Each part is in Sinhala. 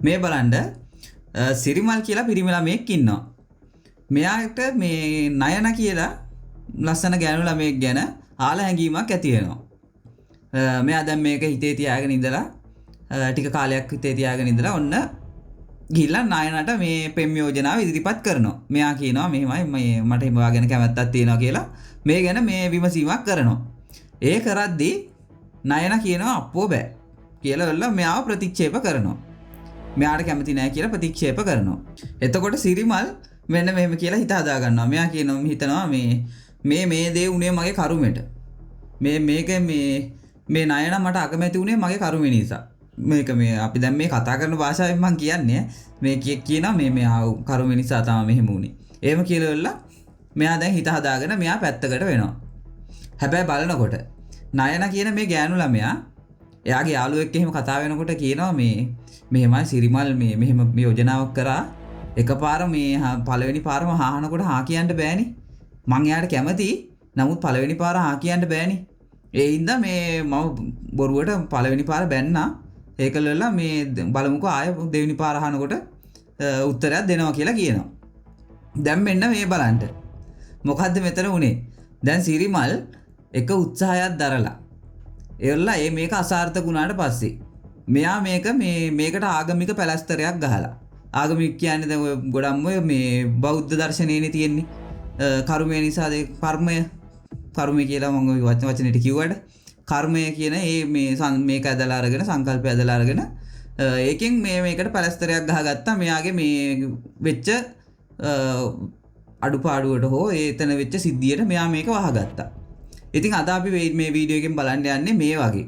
මේ බලන්න සිරිමල් කියලා පිරිමි ළමයෙක් ඉන්නවා. මෙයාට මේ නයන කියලා ලස්සන ගෑනු ළමයෙක් ගැන ආල හැඟීමක් ඇති වෙනවා. මෙයා දැන් මේක හිතේ තියාගෙන ඉඳලා ටික කාලයක් හිතේ තියාගෙන ඉඳලා ඔන්න ගිහිල්ලා නයනට මේ පෙම් යෝජනාව ඉදිරිපත් කරනවා. මෙයා කියනවා මෙහෙමයි මට හිමවා ගැන කැමැත්තක් තියෙනවා කියලා මේ ගැන මේ විමසීමක් කරනවා. ඒ කරද්දී නයන කියනවා අප්පෝ බෑ කියලා වෙලා මෙයාව ප්‍රතික්ෂේප කරනවා. මෙයාට කැමති නැහැ කියලා ප්‍රතික්ෂේප කරනවා. එතකොට සිරිමල් මෙන්න මෙහෙම කියලා හිත හදා ගන්නවා. මෙයා කියනවා හිතනවා මේ දේ උනේ මගේ කරුමෙට. මේක මේ නයන මට අකමැති උනේ මගේ කරුමේ නිසා. මේක මේ අපි දැන් මේ කතා කරන භාෂාවෙන් මම කියන්නේ මේ කියනවා මේ කරුමේ නිසා තමයි මෙහෙම උනේ. එහෙම කියලා වෙලා මෙයා දැන් හිත හදාගෙන මෙයා පැත්තකට වෙනවා. හැබැයි බලනකොට නයන කියන මේ ගෑනු ළමයා එයාගේ යාළුවෙක් එහෙම කතා වෙනකොට කියනවා මෙහෙමයි සිරිමල් මෙහෙම යෝජනාවක් කරා එකපාර මේ පළවෙනි පාරම හාහනකොට හා කියන්න බෑනේ. මං එයාට කැමතියි. නමුත් පළවෙනි පාර හා කියන්න බෑනේ. ඒ හින්දා මේ මම බොරුවට පළවෙනි පාර බැන්නා. ඒකල වෙලා මේ බලමුකෝ ආය දෙවෙනි පාර අහනකොට උත්තරයක් දෙනවා කියලා කියනවා. දැන් මෙන්න මේ බලන්න. මොකද්ද මෙතන උනේ? දැන් සිරිමල් එක උත්සාහයක් දරලා ඒවලා මේක අසාර්ථක වුණාට පස්සේ මෙයා මේකට ආගමික පැලස්තරයක් ගහලා ආගමික කියන්නේ දැන් ඔය ගොඩක්ම ඔය මේ බෞද්ධ දර්ශනයනේ තියෙන්නේ. කර්මය නිසා කර්මය කියලා මම වචනෙට කිව්වට කර්මය කියන මේක ඇදලා අරගෙන සංකල්පය ඇදලා අරගෙන ඒකෙන් මේකට පැලස්තරයක් ගහගත්තා. මෙයාගේ මේ වෙච්ච අඩුපාඩුවට හෝ එතන වෙච්ච සිද්ධියට මෙයා මේක වහගත්තා. ඉතින් අද අපි මේ වීඩියෝ එකෙන් බලන්න යන්නේ මේ වගේ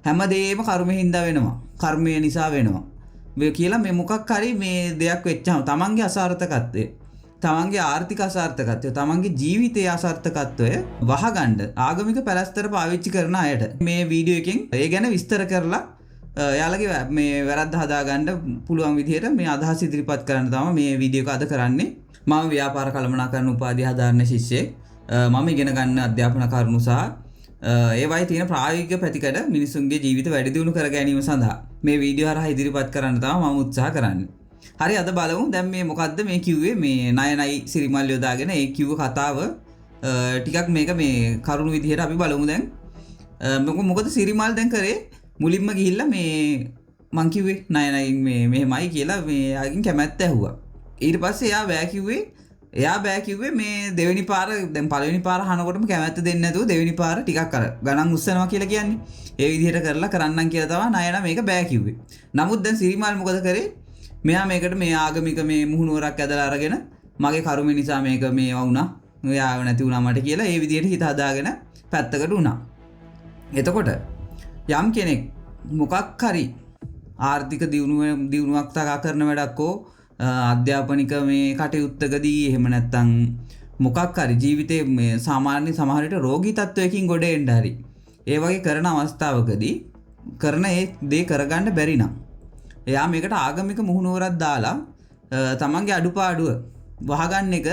හැමදේම කර්මයෙන් හින්දා වෙනවා. කර්මය නිසා වෙනවා. කියලා මේ මොකක් හරි මේ දෙයක් වෙච්චාම තමන්ගේ අසාර්ථකත්වය, තමන්ගේ ආර්ථික අසාර්ථකත්වය, තමන්ගේ ජීවිතයේ අසාර්ථකත්වය වහගන්න ආගමික පැලස්තර පාවිච්චි කරන අයට මේ වීඩියෝ එකෙන් ඒ ගැන විස්තර කරලා එයාලගේ මේ වැරද්ද හදාගන්න පුළුවන් විදිහට මේ අදහස් ඉදිරිපත් කරන්න තමයි මේ වීඩියෝ එක අද කරන්නේ. මම ව්‍යාපාර කළමනාකරන උපාධිය හදාරන ශිෂ්‍යෙක්. මම ඉගෙන ගන්න අධ්‍යාපන කරුණු සහ ඒවයි තියෙන ප්‍රායෝගික පැතිකඩ මිනිසුන්ගේ ජීවිත වැඩි දියුණු කර ගැනීම සඳහා මේ වීඩියෝ හරහා ඉදිරිපත් කරන්න තමයි මම උත්සාහ කරන්නේ. හරි අද බලමු දැන් මේ මොකද්ද මේ කිව්වේ මේ නයනයි සිරිමල් යොදාගෙන ඒ කිව්ව කතාව ටිකක් මේක මේ කරුණු විදිහට අපි බලමු දැන්. මොකද සිරිමල් දැන් කරේ මුලින්ම ගිහිල්ලා මේ මං කිව්වේ නයනයි මෙහෙමයි කියලා මේ යාගින් කැමැත්ත ඇහුවා. ඊට පස්සේ එයා බෑ කිව්වේ මේ දෙවෙනි පාර දැන් පළවෙනි පාර අහනකොටම කැමැත්ත දෙන්නේ නැතුව දෙවෙනි පාර ටිකක් අර ගණන් උස්සනවා කියලා කියන්නේ. ඒ විදිහට කරලා කරන්නම් කියලා තමයි නයන මේක බෑ කිව්වේ. නමුත් දැන් සිරිමල් මොකද කරේ? මෙයා මේකට මේ ආගමික මේ මුහුණුවරක් ඇදලා අරගෙන මගේ කර්මය නිසා මේක මේ වුණා. ඔයාව නැති වුණා මට කියලා ඒ විදිහට හිත හදාගෙන පැත්තකට වුණා. එතකොට යම් කෙනෙක් මොකක් හරි ආර්ථික දියුණුවක් තකා කරන වැඩක් හෝ අධ්‍යාපනික මේ කටයුත්තකදී එහෙම නැත්නම් මොකක් හරි ජීවිතේ මේ සාමාන්‍ය සමහර විට රෝගී තත්වයකින් ගොඩ එන්න හරි ඒ වගේ කරන අවස්ථාවකදී කරන ඒ දේ කරගන්න බැරි නම් එයා මේකට ආගමික මුහුණුවරක් දාලා තමන්ගේ අඩුපාඩුව වහගන්න එක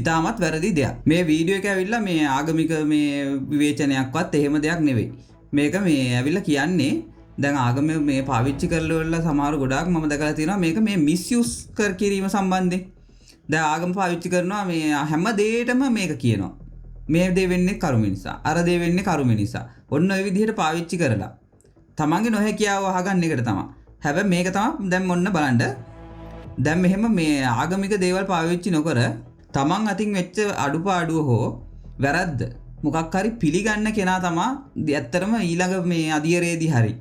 ඉතාමත් වැරදි දෙයක්. මේ වීඩියෝ එක ඇවිල්ලා මේ ආගමික මේ විවේචනයක්වත් එහෙම දෙයක් නෙවෙයි. මේක මේ ඇවිල්ලා කියන්නේ දැන් ආගම මේ පාවිච්චි කරලා සමහර ගොඩාක් මම දැකලා තියෙනවා මේක මේ මිස්යුස් කිරීම සම්බන්ධයෙන්. දැන් ආගම පාවිච්චි කරනවා මේ හැම දෙයකටම මේක කියනවා. මේ දේ වෙන්නේ කර්ම නිසා. අර දේ වෙන්නේ කර්ම නිසා. ඔන්න ඔය විදිහට පාවිච්චි කරලා තමන්ගේ නොහැකියාව වහගන්න එකට තමයි. හැබැයි මේක තමයි දැන් මොන්න බලන්න. දැන් මෙහෙම මේ ආගමික දේවල් පාවිච්චි නොකර තමන් අතින් වෙච්ච අඩුපාඩුව හෝ වැරද්ද මොකක් හරි පිළිගන්න කෙනා තමයි ඇත්තටම ඊළඟ මේ අධීරයේදී හරි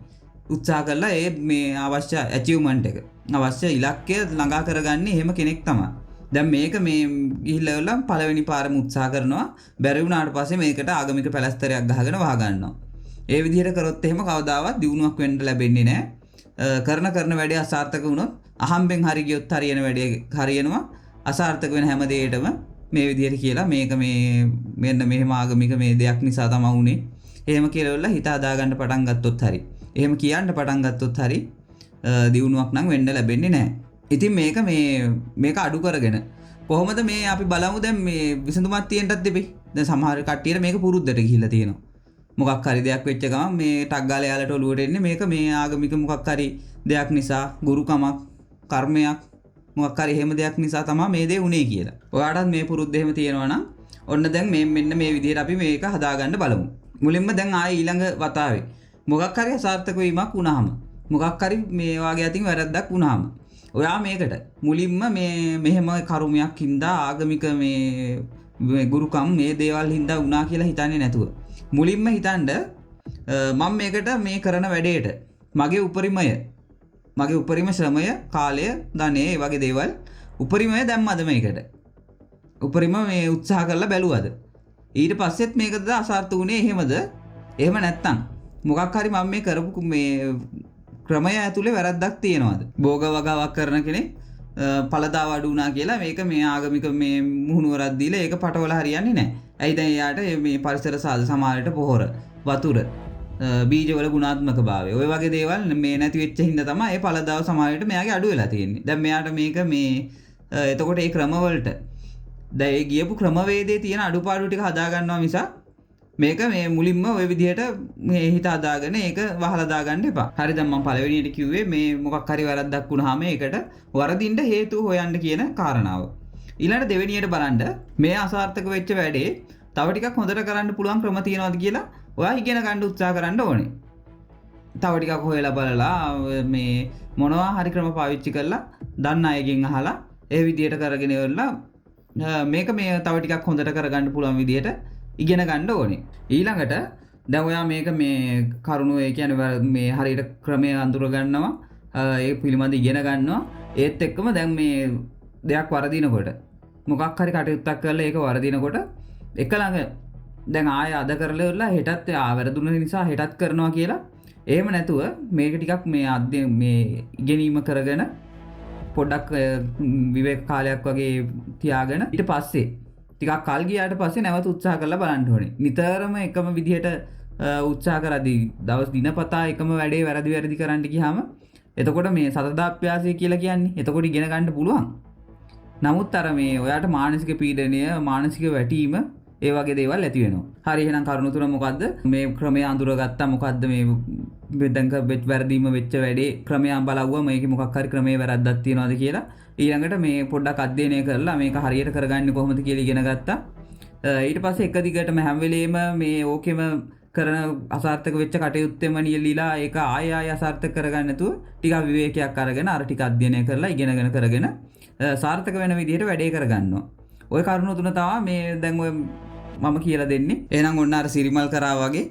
උත්සාහ කරලා මේ අවශ්‍ය ඇචීව්මන්ට් එක අවශ්‍ය ඉලක්කය ළඟා කරගන්නේ එහෙම කෙනෙක් තමයි. දැන් මේක මේ ගිහිල්ලා පළවෙනි පාරම උත්සාහ කරනවා. බැරි වුණාට පස්සේ මේකට ආගමික පැලස්තරයක් ගහගෙන වහ ගන්නවා. ඒ විදිහට කරොත් එහෙම කවදාවත් දියුණුවක් වෙන්න ලැබෙන්නේ නැහැ. කරන වැඩේ අසාර්ථක වුණොත් අහම්බෙන් හරි ගියොත් හරියන වැඩේ හරියනවා. අසාර්ථක වෙන හැම දෙයකටම මේ විදිහට කියලා මේක මෙන්න මෙහෙම ආගමික මේ දෙයක් නිසා තමයි උනේ. එහෙම කියලා හිත හදාගන්න පටන් ගත්තොත් හරි. එහෙම කියන්න පටන් ගත්තොත් හරි දියුණුවක් නම් වෙන්න ලැබෙන්නේ නැහැ. ඉතින් මේක අඩු කරගෙන කොහොමද මේ අපි බලමු දැන් මේ විසඳුමක් තියෙන්නත් දෙපේ. දැන් සමහර කට්ටියට මේක පුරුද්දට ගිහිල්ලා තියෙනවා. මොකක් හරි දෙයක් වෙච්ච ගමන් මේ ටක් ගාලා යාලට ඔලුවට එන්නේ මේක මේ ආගමික මොකක් හරි දෙයක් නිසා ගුරුකමක් කර්මයක් මොකක් හරි එහෙම දෙයක් නිසා තමයි මේ දේ උනේ කියලා. ඔයාටත් මේ පුරුද්ද එහෙම තියෙනවා නම් ඔන්න දැන් මෙන්න මේ විදිහට අපි මේක හදාගන්න බලමු. මුලින්ම දැන් ආයේ ඊළඟ වතාවේ මොකක් හරි අසාර්ථක වීමක් වුණාම මොකක් හරි මේ වාගේ අතින් වැරද්දක් වුණාම ඔයා මේකට මුලින්ම මෙහෙම කර්මයක් හින්දා ආගමික මේ ගුරුකම් මේ දේවල් හින්දා වුණා කියලා හිතන්නේ නැතුව මුලින්ම හිතන්න මම මේකට මේ කරන වැඩේට මගේ උපරිම ශ්‍රමය කාලය ධනය ඒ වගේ දේවල් උපරිමය දැම්මද මේකට උපරිම මේ උත්සාහ කරලා බැලුවද ඊට පස්සෙත් මේකද අසාර්ථක වුණේ එහෙමද එහෙම නැත්තම් මොකක් හරි මම මේ කරපු මේ ක්‍රමය ඇතුලේ වැරද්දක් තියෙනවද භෝග වගාවක් කරන කෙනෙක් පළදාව අඩු වුණා කියලා මේක මේ ආගමික මේ මුහුණුවරක් දීලා ඒක පටවල හරියන්නේ නැහැ. ඇයි දැන් එයාට මේ පරිසර සාධ සමාජයට පොහොර වතුර බීජවල ගුණාත්මක භාවය ඔය වගේ දේවල් මේ නැති වෙච්ච හින්දා තමයි මේ පළදාව සමාජයට මෙයාගේ අඩු වෙලා තියෙන්නේ. දැන් මෙයාට මේක මේ එතකොට මේ ක්‍රමවලට දැන් ඒ ගියපු ක්‍රමවේදයේ තියෙන අඩුපාඩු ටික හදා ගන්නවා මිසක් මේක මේ මුලින්ම ওই විදිහට මේ හිත හදාගෙන ඒක වහලා දාගන්න එපා. හරි දැන් මම පළවෙනියට කිව්වේ මේ මොකක් හරි වැරද්දක් වුණාම ඒකට වරදින්න හේතු හොයන්න කියන කාරණාව. ඊළඟ දෙවෙනියට බලන්න මේ අසාර්ථක වෙච්ච වැඩේ තව ටිකක් හොඳට කරන්න පුළුවන් ක්‍රම තියනවාද කියලා ඔයා ඉගෙන ගන්න උත්සාහ කරන්න ඕනේ. තව ටිකක් හොයලා බලලා මේ මොනවා හරි ක්‍රම පාවිච්චි කරලා දන්න අයගෙන් අහලා ඒ විදිහට කරගෙන ඉවරලා මේක මේ තව ටිකක් හොඳට කරගන්න පුළුවන් විදිහට ඉගෙන ගන්න ඕනේ. ඊළඟට දැන් ඔයා මේක මේ කරුණු ඒ කියන්නේ මේ හරියට ක්‍රමය අඳුර ගන්නවා ඒ පිළිබඳ ඉගෙන ගන්නවා ඒත් එක්කම දැන් මේ දෙයක් වරදිනකොට මොකක් හරි කටයුත්තක් කරලා ඒක වරදිනකොට එක ළඟ දැන් ආය අද කරලා ඉවරලා හෙටත් වැරදුන නිසා හෙටත් කරනවා කියලා එහෙම නැතුව මේක ටිකක් මේ ඉගෙනීම කරගෙන පොඩ්ඩක් විවේක කාලයක් වගේ තියාගෙන ඊට පස්සේ ටිකක් කල් ගියාට පස්සේ නැවත උත්සාහ කරලා බලන්න ඕනේ. නිතරම එකම විදිහට උත්සාහ කරද්දී දවස් දිනපතා එකම වැඩේ වැරදි කරන්න ගියාම එතකොට මේ සතතාභ්‍යාසය කියලා කියන්නේ එතකොට ඉගෙන ගන්න පුළුවන්. නමුත් අර මේ ඔයාට මානසික පීඩනය, මානසික වැටීම ඒ වගේ දේවල් ඇති වෙනවා. හරි එහෙනම් කරුණු තුන මොකද්ද? මේ ක්‍රමය අඳුරගත්තා මොකද්ද මේ දැන් වැරදීම වෙච්ච වැඩේ ක්‍රමය බලවුවා මේකේ මොකක් හරි ක්‍රමයේ වැරද්දක් තියනවාද කියලා ඊළඟට මේ පොඩ්ඩක් අධ්‍යයනය කරලා මේක හරියට කරගන්නේ කොහොමද කියලා ඉගෙන ගත්තා. ඊට පස්සේ එක දිගටම හැම වෙලේම මේ ඕකෙම කරන අසාර්ථක වෙච්ච කටයුත්තෙම නියලිලා ඒක ආය අසාර්ථක කරගන්න නැතුව ටිකක් විවේකයක් අරගෙන අර ටික අධ්‍යයනය කරලා ඉගෙනගෙන කරගෙන සාර්ථක වෙන විදිහට වැඩේ කරගන්නවා. ওই කරුණු තුන තමයි මේ දැන් ඔය මම කියලා දෙන්නේ. එහෙනම් ඔන්න අර සිරිමල් කරා වගේ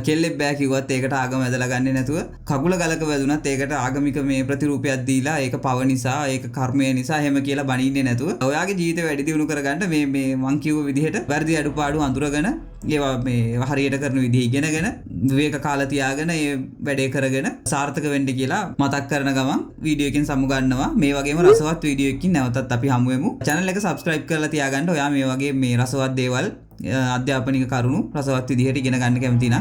කෙල්ලෙක් බෑ කිව්වත් ඒකට ආගම ඇදලා ගන්නේ නැතුව කකුල ගලක වැදුනත් ඒකට ආගමික මේ ප්‍රතිරූපයක් දීලා ඒක පව නිසා ඒක කර්මය නිසා එහෙම කියලා බනින්නේ නැතුව ඔයාගේ ජීවිතේ වැඩි දියුණු කරගන්න මේ මං කිව්ව විදිහට වැඩි අඩුපාඩු අඳුරගෙන ඒවා මේ හරියට කරන විදිහ ඉගෙනගෙන විවේක කාල තියාගෙන ඒ වැඩේ කරගෙන සාර්ථක වෙන්න කියලා මතක් කරන ගමන් වීඩියෝ එකෙන් සමු ගන්නවා. මේ වගේම රසවත් වීඩියෝ එකකින් නැවතත් අපි හමු වෙමු. channel එක subscribe කරලා තියාගන්න. ඔයා මේ වගේ මේ රසවත් දේවල් අධ්‍යාපනික කරුණු රසවත් විදිහට ඉගෙන ගන්න කැමති නම්